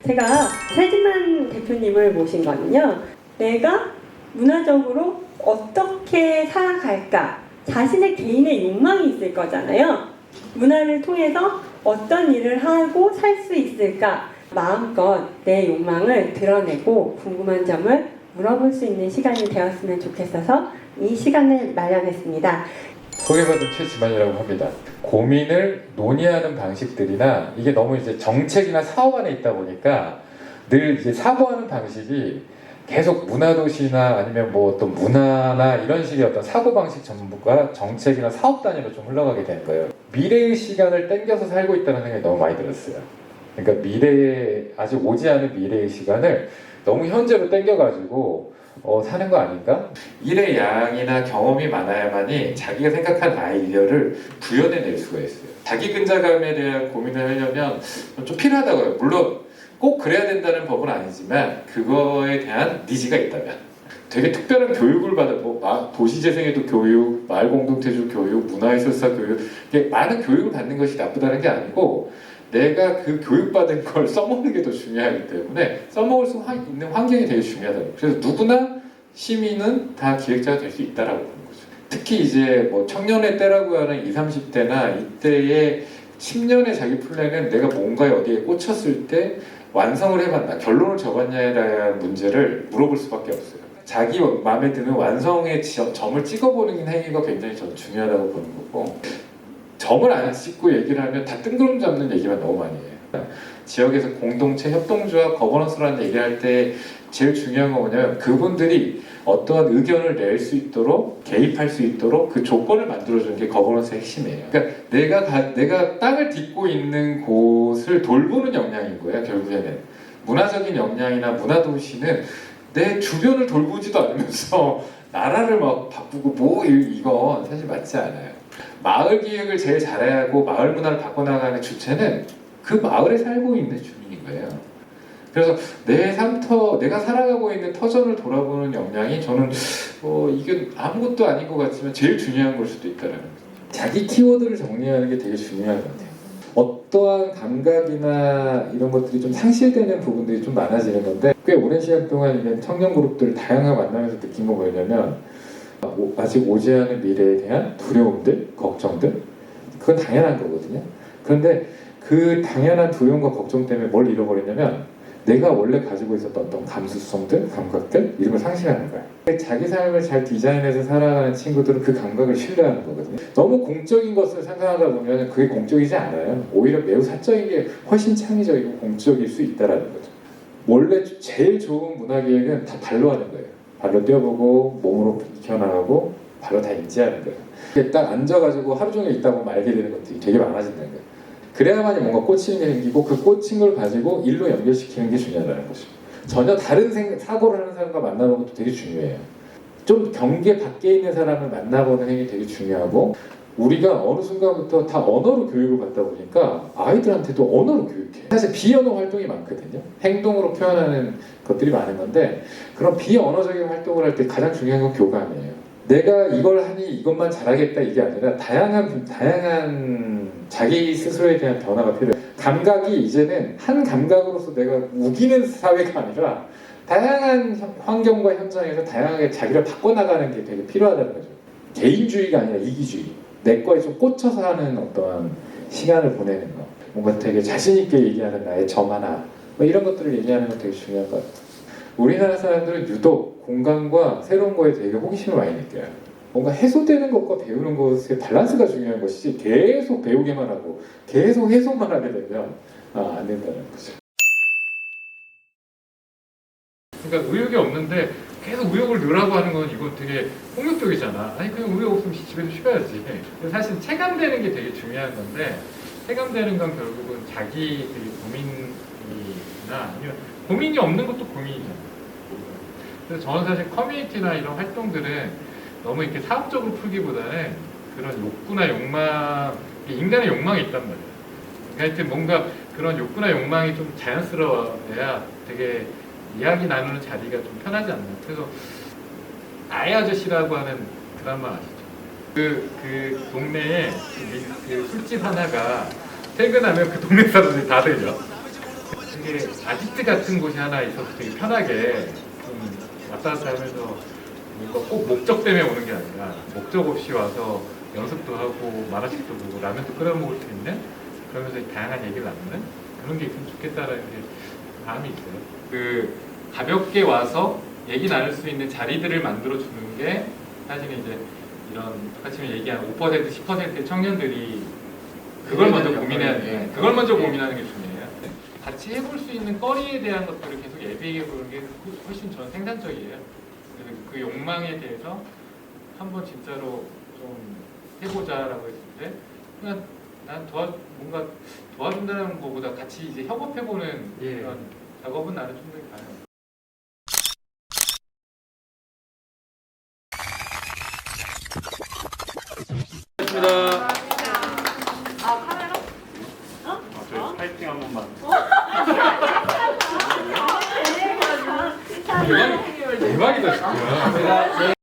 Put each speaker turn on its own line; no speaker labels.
제가 최진만 대표님을 모신 거는요, 내가 문화적으로 어떻게 살아갈까, 자신의 개인의 욕망이 있을 거잖아요. 문화를 통해서 어떤 일을 하고 살 수 있을까, 마음껏 내 욕망을 드러내고 궁금한 점을 물어볼 수 있는 시간이 되었으면 좋겠어서 이 시간을 마련했습니다.
소개받은 최지만이라고 합니다. 고민을 논의하는 방식들이나 이게 너무 이제 정책이나 사업 안에 있다 보니까 늘 이제 사고하는 방식이 계속 문화도시나 아니면 뭐 어떤 문화나 이런 식의 어떤 사고방식 전부가 정책이나 사업 단위로 좀 흘러가게 되는 거예요. 미래의 시간을 땡겨서 살고 있다는 생각이 너무 많이 들었어요. 그러니까 미래에, 아직 오지 않은 미래의 시간을 너무 현재로 땡겨가지고 사는 거 아닌가? 일의 양이나 경험이 많아야만이 자기가 생각한 아이디어를 구현해낼 수가 있어요. 자기 근자감에 대한 고민을 하려면 좀 필요하다고 해요. 물론 꼭 그래야 된다는 법은 아니지만 그거에 대한 니즈가 있다면 되게 특별한 교육을 받아, 도시재생에도 교육, 마을공동체주 교육, 문화예술사 교육, 이게 많은 교육을 받는 것이 나쁘다는 게 아니고 내가 그 교육받은 걸 써먹는 게 더 중요하기 때문에 써먹을 수 있는 환경이 되게 중요하다고. 그래서 누구나 시민은 다 기획자가 될 수 있다라고 보는 거죠. 특히 이제 뭐 청년의 때라고 하는 20, 30대나 이때의 10년의 자기 플랜은 내가 뭔가에 어디에 꽂혔을 때 완성을 해봤나, 결론을 적었냐에 대한 문제를 물어볼 수밖에 없어요. 자기 마음에 드는 완성의 점을 찍어보는 행위가 굉장히 저는 중요하다고 보는 거고, 점을 안 찍고 얘기를 하면 다 뜬구름 잡는 얘기만 너무 많이 해요. 지역에서 공동체, 협동조합, 거버넌스라는 얘기할 때 제일 중요한 건 뭐냐면 그분들이 어떠한 의견을 낼 수 있도록, 개입할 수 있도록 그 조건을 만들어주는 게 거버넌스의 핵심이에요. 그러니까 내가 땅을 딛고 있는 곳을 돌보는 역량인 거예요, 결국에는. 문화적인 역량이나 문화도시는 내 주변을 돌보지도 않으면서 나라를 막 바꾸고 이건 사실 맞지 않아요. 마을 기획을 제일 잘해야 하고 마을 문화를 바꿔나가는 주체는 그 마을에 살고 있는 주민인 거예요. 그래서 내가 살아가고 있는 터전을 돌아보는 역량이 저는 이게 아무것도 아닌 것 같지만 제일 중요한 걸 수도 있다는 거죠. 자기 키워드를 정리하는 게 되게 중요한 것 같아요. 어떠한 감각이나 이런 것들이 좀 상실되는 부분들이 좀 많아지는 건데, 꽤 오랜 시간 동안 청년 그룹들을 다양하게 만나면서 느낀 건 뭐냐면 아직 오지 않은 미래에 대한 두려움들, 걱정들, 그건 당연한 거거든요. 그런데 그 당연한 두려움과 걱정 때문에 뭘 잃어버리냐면 내가 원래 가지고 있었던 어떤 감수성들, 감각들 이런 걸 상실하는 거야. 자기 삶을 잘 디자인해서 살아가는 친구들은 그 감각을 신뢰하는 거거든요. 너무 공적인 것을 생각하다 보면 그게 공적이지 않아요. 오히려 매우 사적인 게 훨씬 창의적이고 공적일 수 있다라는 거죠. 원래 제일 좋은 문화기획은 다 발로 하는 거예요. 발로 뛰어보고 몸으로 익혀나가고 발로 다 인지하는 거예요. 딱 앉아가지고 하루 종일 있다 보면 알게 되는 것들이 되게 많아진다는 거예요. 그래야만이 뭔가 꽂히는 게 생기고 그 꽂힌 걸 가지고 일로 연결시키는 게 중요하다는 거죠. 전혀 다른 사고를 하는 사람과 만나보는 것도 되게 중요해요. 좀 경계 밖에 있는 사람을 만나보는 행위 되게 중요하고, 우리가 어느 순간부터 다 언어로 교육을 받다 보니까 아이들한테도 언어로 교육해. 사실 비언어 활동이 많거든요. 행동으로 표현하는 것들이 많은 건데, 그런 비언어적인 활동을 할 때 가장 중요한 건 교감이에요. 내가 이걸 하니 이것만 잘하겠다 이게 아니라 다양한 자기 스스로에 대한 변화가 필요해요. 감각이 이제는 한 감각으로서 내가 우기는 사회가 아니라 다양한 환경과 현장에서 다양하게 자기를 바꿔나가는 게 되게 필요하다는 거죠. 개인주의가 아니라 이기주의. 내 거에 좀 꽂혀서 하는 어떤 시간을 보내는 거. 뭔가 되게 자신있게 얘기하는 나의 점 하나. 이런 것들을 얘기하는 건 되게 중요한 것 같아요. 우리나라 사람들은 유독 공간과 새로운 거에 되게 호기심을 많이 느껴요. 뭔가 해소되는 것과 배우는 것의 밸런스가 중요한 것이지 계속 배우기만 하고 계속 해소만 하게 되면 안 된다는 거죠. 그러니까 의욕이 없는데 계속 의욕을 넣으라고 하는 건 이거 되게 폭력적이잖아. 아니 그냥 의욕 없으면 집에서 쉬어야지. 사실 체감되는 게 되게 중요한 건데, 체감되는 건 결국은 자기 되게 고민이나 아니면 고민이 없는 것도 고민이잖아. 그래서 저는 사실 커뮤니티나 이런 활동들은 너무 이렇게 사업적으로 풀기보다는 그런 욕구나 욕망, 인간의 욕망이 있단 말이에요. 그러니까 하여튼 뭔가 그런 욕구나 욕망이 좀 자연스러워야 되게 이야기 나누는 자리가 좀 편하지 않나. 그래서 아이 아저씨라고 하는 드라마 아시죠? 그 동네에 그 술집 하나가 퇴근하면 그 동네 사람들이 다 들려.
되게 아지트 같은 곳이 하나 있어서 되게 편하게 좀 왔다 갔다 하면서 뭔가 꼭 목적 때문에 오는 게 아니라 목적 없이 와서 연습도 하고 만화책도 보고 라면도 끓여 먹을 수 있는, 그러면서 다양한 얘기를 나누는 그런 게 있으면 좋겠다라는 게 마음이 있어요. 그 가볍게 와서 얘기 나눌 수 있는 자리들을 만들어 주는 게 사실은 이제 이런 똑같이 얘기한 5% 10%의 청년들이 그걸 먼저 고민해야 돼. 그걸 먼저 고민하는 게 중요해요. 같이 해볼 수 있는 거리에 대한 것들을 계속 얘기해 보는 게 훨씬 저는 생산적이에요. 그래서 그 욕망에 대해서 한번 진짜로 좀 해보자라고 했을 때 그냥 난 뭔가 도와준다는 것보다 같이 이제 협업해보는 그런 작업은 나는 충분히 가요.
고맙습니다.
아 카메라?
저희 파이팅 한 번만.
대박이다 진짜.